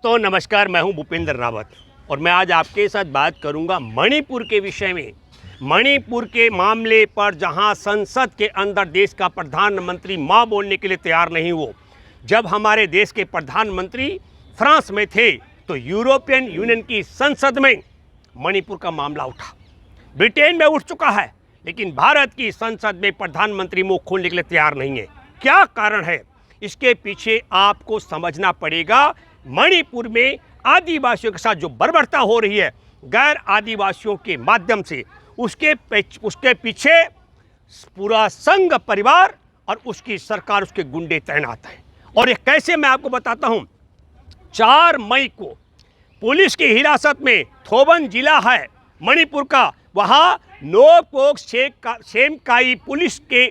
दोस्तों नमस्कार, मैं हूं भूपेंद्र रावत और मैं आज आपके साथ बात करूंगा मणिपुर के विषय में। मणिपुर के मामले पर जहां संसद के अंदर देश का प्रधानमंत्री मां बोलने के लिए तैयार नहीं हुआ। जब हमारे देश के प्रधानमंत्री फ्रांस में थे तो यूरोपियन यूनियन की संसद में मणिपुर का मामला उठा। ब्रिटेन में उठ चुका है, लेकिन भारत की संसद में प्रधानमंत्री मुंह खोलने के लिए तैयार नहीं है। क्या कारण है? इसके पीछे आपको समझना पड़ेगा। मणिपुर में आदिवासियों के साथ जो बर्बरता हो रही है गैर आदिवासियों के माध्यम से, उसके पीछे पूरा संघ परिवार और उसकी सरकार, उसके गुंडे तैनात हैं। और ये कैसे, मैं आपको बताता हूं। 4 मई को पुलिस की हिरासत में थोबन जिला है मणिपुर का, वहां नोकपोक सेमकाई पुलिस के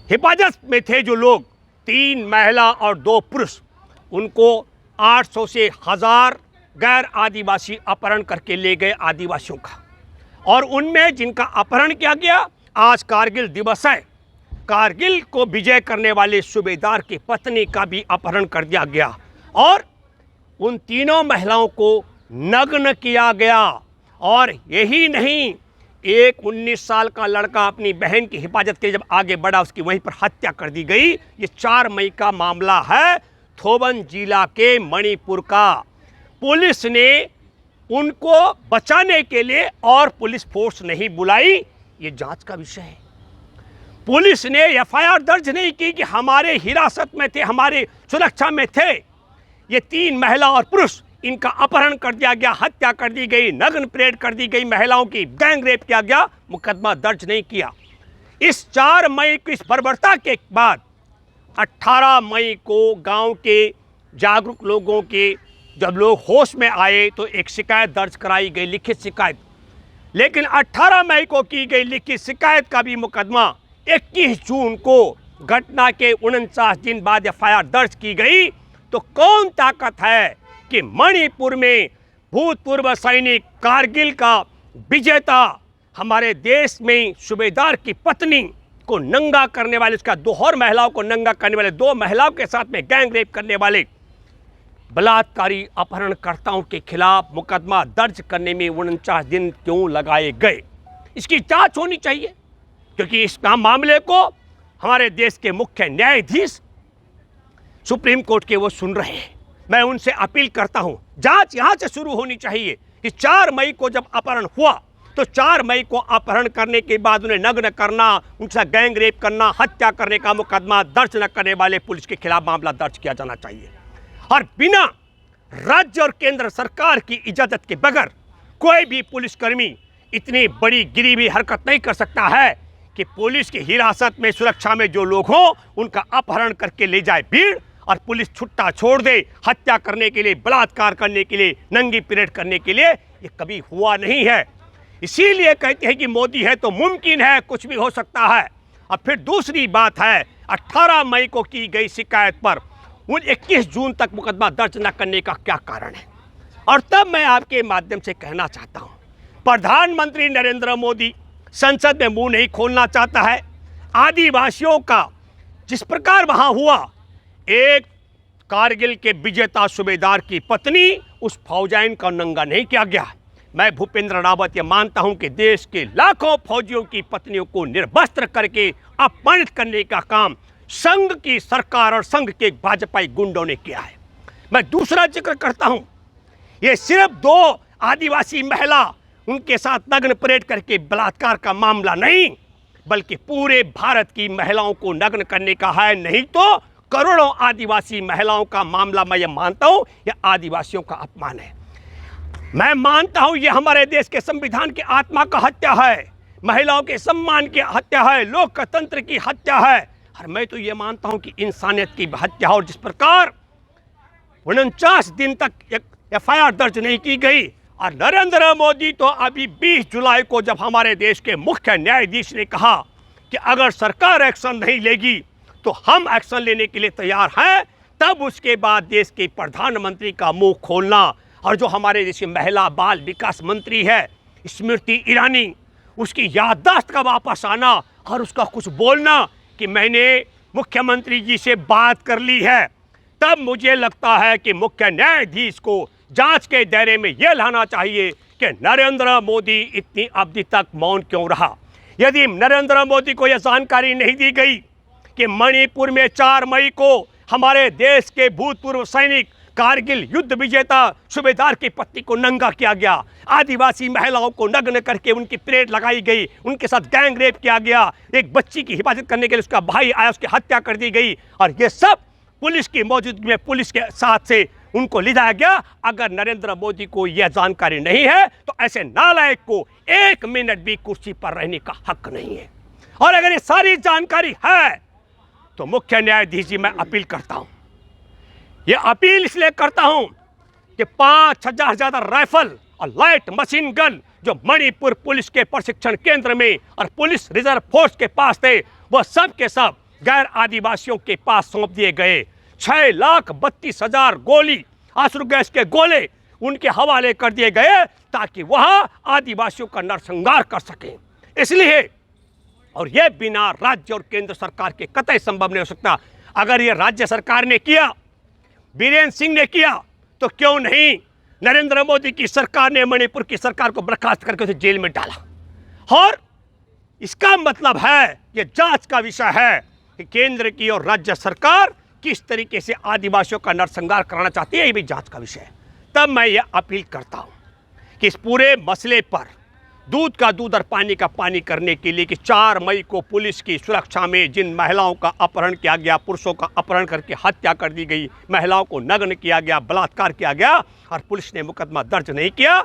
हिफाजत में थे जो लोग, 3 महिला और 2 पुरुष। उनको 800 से 1000 गैर आदिवासी अपहरण करके ले गए आदिवासियों का। और उनमें जिनका अपहरण किया गया, आज कारगिल दिवस है, कारगिल को विजय करने वाले सूबेदार की पत्नी का भी अपहरण कर दिया गया। और उन तीनों महिलाओं को नग्न किया गया। और यही नहीं, एक 19 साल का लड़का अपनी बहन की हिफाजत के जब आगे बढ़ा, उसकी वहीं पर हत्या कर दी गई। ये 4 मई का मामला है, थोबन जिला के मणिपुर का। पुलिस ने उनको बचाने के लिए और पुलिस फोर्स नहीं बुलाई, ये जांच का विषय है। पुलिस ने एफआईआर दर्ज नहीं की कि हमारे हिरासत में थे, हमारे सुरक्षा में थे ये 3 महिला और पुरुष, इनका अपहरण कर दिया गया, हत्या कर दी गई, नग्न परेड कर दी गई, महिलाओं की गैंग रेप किया गया, मुकदमा दर्ज नहीं किया। इस 4 मई की इस बर्बरता के बाद 18 मई को गांव के जागरूक लोगों के, जब लोग होश में आए तो एक शिकायत दर्ज कराई गई, लिखित शिकायत। लेकिन 18 मई को की गई लिखित शिकायत का भी मुकदमा 21 जून को, घटना के 49 दिन बाद एफआईआर दर्ज की गई। तो कौन ताकत है कि मणिपुर में भूतपूर्व सैनिक, कारगिल का विजेता, हमारे देश में सूबेदार की पत्नी को नंगा करने वाले, उसका 2 और महिलाओं को नंगा करने वाले, 2 महिलाओं के साथ में गैंग रेप करने वाले बलात्कारी अपहरणकर्ताओं के खिलाफ मुकदमा दर्ज करने में 49 दिन क्यों लगाए गए? इसकी जांच होनी चाहिए, क्योंकि इस मामले को हमारे देश के मुख्य न्यायाधीश सुप्रीम कोर्ट के वो सुन रहे हैं। मैं उनसे अपील करता हूं, जांच यहां से शुरू होनी चाहिए कि 4 मई को जब अपहरण हुआ तो 4 मई को अपहरण करने के बाद उन्हें नग्न करना, उनसे गैंग रेप करना, हत्या करने का मुकदमा दर्ज न करने वाले पुलिस के खिलाफ मामला दर्ज किया जाना चाहिए। और बिना राज्य और केंद्र सरकार की इजाजत के बगैर कोई भी पुलिसकर्मी इतनी बड़ी गिरी हुई हरकत नहीं कर सकता है कि पुलिस की हिरासत में, सुरक्षा में जो लोग हों उनका अपहरण करके ले जाए भीड़ और पुलिस छुट्टा छोड़ दे हत्या करने के लिए, बलात्कार करने के लिए, नंगी परेड करने के लिए। ये कभी हुआ नहीं है। इसीलिए कहते हैं कि मोदी है तो मुमकिन है, कुछ भी हो सकता है। और फिर दूसरी बात है, 18 मई को की गई शिकायत पर 21 जून तक मुकदमा दर्ज न करने का क्या कारण है? और तब मैं आपके माध्यम से कहना चाहता हूं, प्रधानमंत्री नरेंद्र मोदी संसद में मुंह नहीं खोलना चाहता है। आदिवासियों का जिस प्रकार वहां हुआ, एक कारगिल के विजेता सूबेदार की पत्नी, उस फौजाइन का नंगा नहीं किया गया। मैं भूपेंद्र रावत ये मानता हूं कि देश के लाखों फौजियों की पत्नियों को निर्वस्त्र करके अपमानित करने का काम संघ की सरकार और संघ के भाजपाई गुंडों ने किया है। मैं दूसरा जिक्र करता हूं, ये सिर्फ 2 आदिवासी महिला, उनके साथ नग्न परेड करके बलात्कार का मामला नहीं, बल्कि पूरे भारत की महिलाओं को नग्न करने का है। नहीं तो करोड़ों आदिवासी महिलाओं का मामला। मैं ये मानता हूं यह आदिवासियों का अपमान है। मैं मानता हूं यह हमारे देश के संविधान की आत्मा का हत्या है, महिलाओं के सम्मान की हत्या है, लोकतंत्र की हत्या है। और मैं तो ये मानता हूं कि इंसानियत की हत्या है। और जिस प्रकार 49 दिन तक एफआईआर दर्ज नहीं की गई, और नरेंद्र मोदी तो अभी 20 जुलाई को जब हमारे देश के मुख्य न्यायाधीश ने कहा कि अगर सरकार एक्शन नहीं लेगी तो हम एक्शन लेने के लिए तैयार हैं, तब उसके बाद देश के प्रधानमंत्री का मुंह खोलना, और जो हमारे देश की महिला बाल विकास मंत्री है स्मृति ईरानी, उसकी याददाश्त का वापस आना और उसका कुछ बोलना कि मैंने मुख्यमंत्री जी से बात कर ली है, तब मुझे लगता है कि मुख्य न्यायाधीश को जांच के दायरे में यह लाना चाहिए कि नरेंद्र मोदी इतनी अवधि तक मौन क्यों रहा। यदि नरेंद्र मोदी को यह जानकारी नहीं दी गई कि मणिपुर में 4 मई को हमारे देश के भूतपूर्व सैनिक कारगिल युद्ध विजेता सूबेदार की पत्नी को नंगा किया गया, आदिवासी महिलाओं को नग्न करके उनकी परेड लगाई गई, उनके साथ गैंग रेप किया गया, एक बच्ची की हिफाजत करने के लिए उसका भाई आया, उसकी हत्या कर दी गई, और ये सब पुलिस की मौजूदगी में पुलिस के साथ से उनको ले जाया गया। अगर नरेंद्र मोदी को यह जानकारी नहीं है तो ऐसे नालायक को 1 मिनट भी कुर्सी पर रहने का हक नहीं है। और अगर ये सारी जानकारी है तो मुख्य न्यायाधीश जी, मैं अपील करता हूं, ये अपील इसलिए करता हूं कि 5000 ज्यादा राइफल और लाइट मशीन गन जो मणिपुर पुलिस के प्रशिक्षण केंद्र में और पुलिस रिजर्व फोर्स के पास थे, वह सब के सब गैर आदिवासियों के पास सौंप दिए गए। 6,32,000 गोली, आंसू गैस के गोले उनके हवाले कर दिए गए ताकि वह आदिवासियों का नरसंहार कर सकें। इसलिए, और यह बिना राज्य और केंद्र सरकार के कतई संभव नहीं हो सकता। अगर यह राज्य सरकार ने किया, बीरेन सिंह ने किया, तो क्यों नहीं नरेंद्र मोदी की सरकार ने मणिपुर की सरकार को बर्खास्त करके उसे जेल में डाला। और इसका मतलब है, यह जांच का विषय है कि केंद्र की और राज्य सरकार किस तरीके से आदिवासियों का नरसंहार कराना चाहती है, यह भी जांच का विषय है। तब मैं यह अपील करता हूं कि इस पूरे मसले पर दूध का दूध और पानी का पानी करने के लिए कि 4 मई को पुलिस की सुरक्षा में जिन महिलाओं का अपहरण किया गया, पुरुषों का अपहरण करके हत्या कर दी गई, महिलाओं को नग्न किया गया, बलात्कार किया गया और पुलिस ने मुकदमा दर्ज नहीं किया,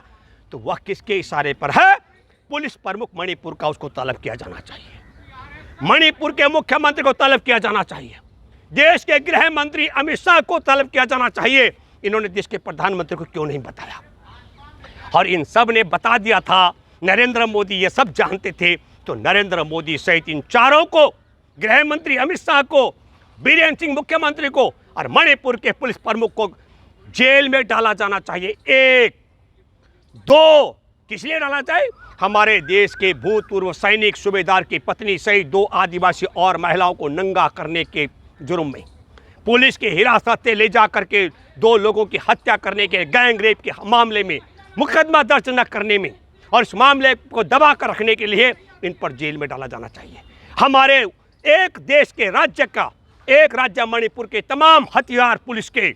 तो वह किसके इशारे पर है? पुलिस प्रमुख मणिपुर का, उसको तलब किया जाना चाहिए। मणिपुर के मुख्यमंत्री को तलब किया जाना चाहिए। देश के गृह मंत्री अमित शाह को तलब किया जाना चाहिए। इन्होंने देश के प्रधानमंत्री को क्यों नहीं बताया? और इन सब ने बता दिया था, नरेंद्र मोदी ये सब जानते थे, तो नरेंद्र मोदी सहित इन चारों को, गृह मंत्री अमित शाह को, बीरेन सिंह मुख्यमंत्री को और मणिपुर के पुलिस प्रमुख को जेल में डाला जाना चाहिए। 1, 2 किस लिए डाला चाहिए? हमारे देश के भूतपूर्व सैनिक सूबेदार की पत्नी सहित 2 आदिवासी और महिलाओं को नंगा करने के जुर्म में, पुलिस की हिरासत से ले जा करके 2 लोगों की हत्या करने के गैंग रेप के मामले में मुकदमा दर्ज न करने में और इस मामले को दबा कर रखने के लिए इन पर जेल में डाला जाना चाहिए। हमारे एक देश के राज्य का, एक राज्य मणिपुर के तमाम हथियार पुलिस के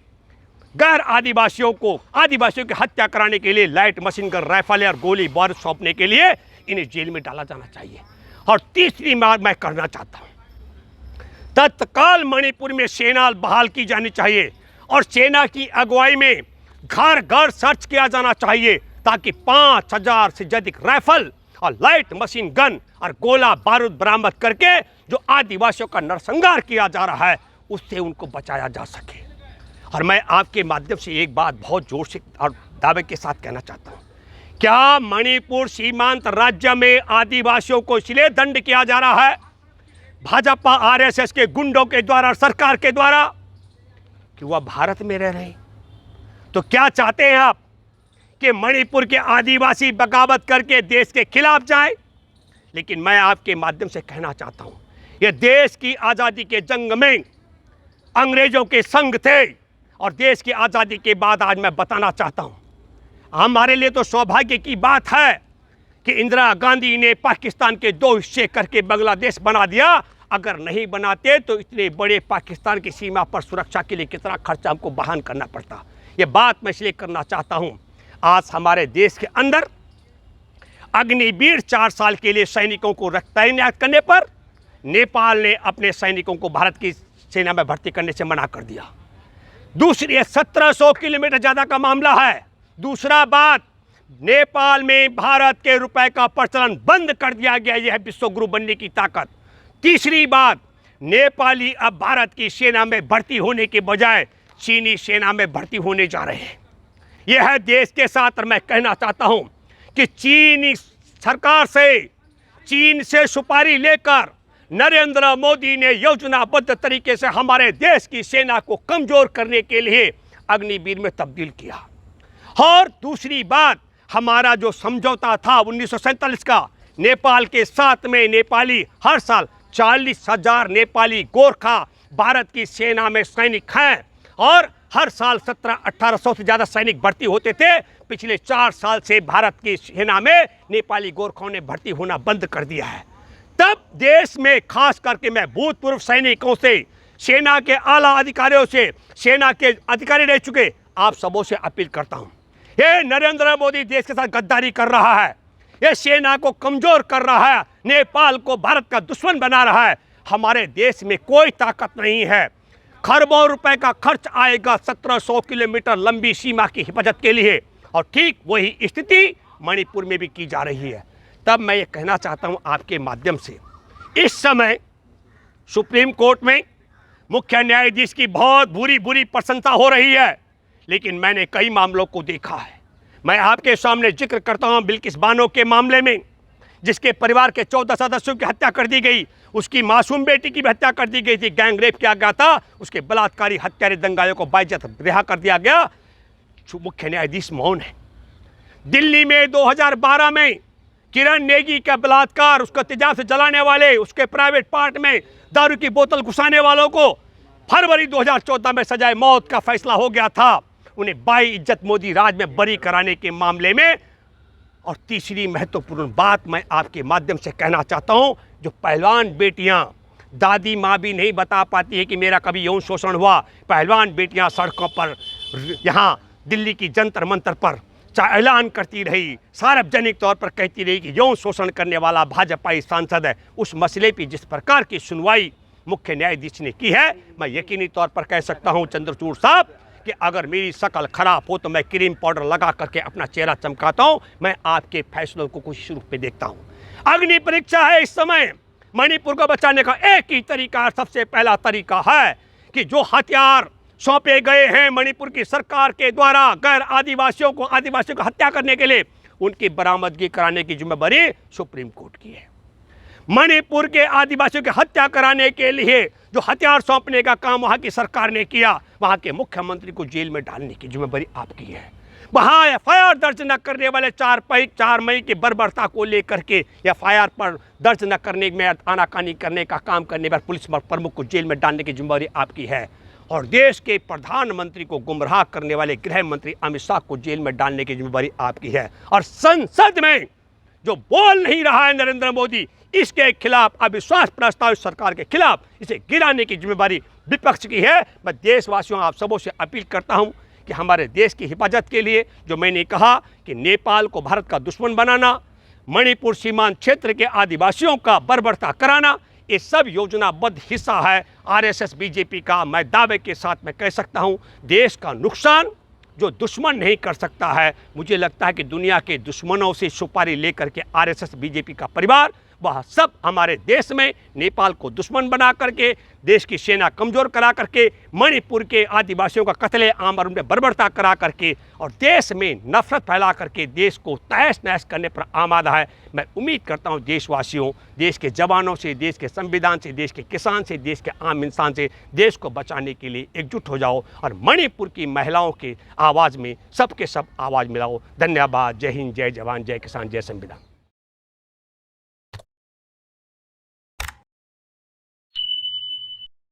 गैर आदिवासियों की हत्या कराने के लिए लाइट मशीन गन, राइफल और गोली बारूद सौंपने के लिए इन्हें जेल में डाला जाना चाहिए। और तीसरी बात मैं करना चाहता हूँ, तत्काल मणिपुर में सेना बहाल की जानी चाहिए और सेना की अगुवाई में घर घर सर्च किया जाना चाहिए ताकि 5000 से अधिक राइफल और लाइट मशीन गन और गोला बारूद बरामद करके जो आदिवासियों का नरसंहार किया जा रहा है उससे उनको बचाया जा सके। और मैं आपके माध्यम से एक बात बहुत जोर से और दावे के साथ कहना चाहता हूँ, क्या मणिपुर सीमांत राज्य में आदिवासियों को इसलिए दंड किया जा रहा है भाजपा आरएसएस के गुंडों के द्वारा, सरकार के द्वारा, कि वह भारत में रह रहे हैं? तो क्या चाहते हैं आप कि मणिपुर के आदिवासी बगावत करके देश के खिलाफ जाएं? लेकिन मैं आपके माध्यम से कहना चाहता हूं, यह देश की आज़ादी के जंग में अंग्रेजों के संग थे और देश की आज़ादी के बाद आज मैं बताना चाहता हूं, हमारे लिए तो सौभाग्य की बात है कि इंदिरा गांधी ने पाकिस्तान के 2 हिस्से करके बांग्लादेश बना दिया। अगर नहीं बनाते तो इतने बड़े पाकिस्तान की सीमा पर सुरक्षा के लिए कितना खर्चा हमको बहन करना पड़ता। ये बात मैं इसलिए करना चाहता हूं, आज हमारे देश के अंदर अग्निवीर 4 साल के लिए सैनिकों को तैनात करने पर नेपाल ने अपने सैनिकों को भारत की सेना में भर्ती करने से मना कर दिया। दूसरी 1700 किलोमीटर ज़्यादा का मामला है। दूसरा बात, नेपाल में भारत के रुपए का प्रचलन बंद कर दिया गया, यह है विश्व गुरु बनने की ताकत। तीसरी बात, नेपाली अब भारत की सेना में भर्ती होने के बजाय चीनी सेना में भर्ती होने जा रहे हैं। यह है देश के साथ, और मैं कहना चाहता हूं कि चीनी सरकार से, चीन से सुपारी लेकर नरेंद्र मोदी ने योजनाबद्ध तरीके से हमारे देश की सेना को कमजोर करने के लिए अग्निवीर में तब्दील किया। और दूसरी बात, हमारा जो समझौता था 1947 का, नेपाल के साथ में नेपाली हर साल 40,000 नेपाली गोरखा भारत की सेना में सैनिक हैं और हर साल 1700-1800 से ज़्यादा सैनिक भर्ती होते थे। पिछले 4 साल से भारत की सेना में नेपाली गोरखाओं ने भर्ती होना बंद कर दिया है। तब देश में खास करके मैं भूतपूर्व सैनिकों से, सेना के आला अधिकारियों से, सेना के अधिकारी रह चुके आप सबों से अपील करता हूं, ये नरेंद्र मोदी देश के साथ गद्दारी कर रहा है, ये सेना को कमजोर कर रहा है, नेपाल को भारत का दुश्मन बना रहा है। हमारे देश में कोई ताकत नहीं है। खरबों रुपए का खर्च आएगा 1700 किलोमीटर लंबी सीमा की हिफाजत के लिए, और ठीक वही स्थिति मणिपुर में भी की जा रही है। तब मैं ये कहना चाहता हूं आपके माध्यम से, इस समय सुप्रीम कोर्ट में मुख्य न्यायाधीश की बहुत बुरी प्रशंसा हो रही है, लेकिन मैंने कई मामलों को देखा है। मैं आपके सामने जिक्र करता हूं बिल्किस बानो के मामले में, जिसके परिवार के 14 सदस्यों की हत्या कर दी गई, उसकी मासूम बेटी की भी हत्या कर दी गई थी, गैंग रेप किया गया था, उसके बलात्कारी हत्यारे दंगाइयों को बाइज्जत रिहा कर दिया गया। मुख्य न्यायाधीश मौन है। दिल्ली में 2012 में किरण नेगी का बलात्कार, उसको तेजाब से जलाने वाले, उसके प्राइवेट पार्ट में दारू की बोतल घुसाने वालों को फरवरी 2014 में सजाए मौत का फैसला हो गया था। उन्हें बाइज्जत मोदी राज में बरी कराने के मामले में। और तीसरी महत्वपूर्ण बात मैं आपके माध्यम से कहना चाहता हूं, जो पहलवान बेटियां, दादी माँ भी नहीं बता पाती है कि मेरा कभी यौन शोषण हुआ, पहलवान बेटियां सड़कों पर, यहाँ दिल्ली की जंतर मंतर पर ऐलान करती रही, सार्वजनिक तौर पर कहती रही कि यौन शोषण करने वाला भाजपाई सांसद है। उस मसले पर जिस प्रकार की सुनवाई मुख्य न्यायाधीश ने की है, मैं यकीनी तौर पर कह सकता हूं चंद्रचूड़ साहब कि अगर मेरी शक्ल खराब हो तो मैं क्रीम पाउडर लगा करके अपना चेहरा चमकाता हूं, मैं आपके फैसलों को कुछ रूप में देखता हूं। अग्नि परीक्षा है इस समय। मणिपुर को बचाने का एक ही तरीका, सबसे पहला तरीका है कि जो हथियार सौंपे गए हैं मणिपुर की सरकार के द्वारा गैर आदिवासियों को हत्या करने के लिए, उनकी बरामदगी कराने की जिम्मेदारी सुप्रीम कोर्ट की है। मणिपुर के आदिवासियों की हत्या कराने के लिए जो हथियार सौंपने का काम वहां की सरकार ने किया, वहां के मुख्यमंत्री को जेल में डालने की जिम्मेदारी आपकी है। वहां एफआईआर दर्ज न करने वाले 4 मई की बर्बरता को लेकर के एफआईआर पर दर्ज न करने में आनाकानी करने का काम करने पर पुलिस प्रमुख को जेल में डालने की जिम्मेदारी आपकी है। और देश के प्रधानमंत्री को गुमराह करने वाले गृह मंत्री अमित शाह को जेल में डालने की जिम्मेदारी आपकी है। और संसद में जो बोल नहीं रहा है नरेंद्र मोदी, इसके खिलाफ अविश्वास प्रस्ताव सरकार के खिलाफ इसे गिराने की जिम्मेदारी विपक्ष की है। मैं देशवासियों आप सबों से अपील करता हूं कि हमारे देश की हिफाजत के लिए जो मैंने कहा कि नेपाल को भारत का दुश्मन बनाना, मणिपुर सीमांत क्षेत्र के आदिवासियों का बर्बरता कराना, ये सब योजनाबद्ध हिस्सा है आरएसएस बीजेपी का। मैं दावे के साथ मैं कह सकता हूं, देश का नुकसान जो दुश्मन नहीं कर सकता है, मुझे लगता है कि दुनिया के दुश्मनों से सुपारी लेकर के आरएसएस बीजेपी का परिवार, वह सब हमारे देश में नेपाल को दुश्मन बना करके, देश की सेना कमज़ोर करा करके, मणिपुर के आदिवासियों का कत्ले आम और उनमें बर्बरता करा करके और देश में नफरत फैला करके देश को तहस नहस करने पर आमादा है। मैं उम्मीद करता हूं देशवासियों, देश के जवानों से, देश के संविधान से, देश के किसान से, देश के आम इंसान से, देश को बचाने के लिए एकजुट हो जाओ और मणिपुर की महिलाओं की आवाज़ में सबके सब आवाज़ मिलाओ। धन्यवाद। जय हिंद, जय जवान, जय किसान, जय संविधान।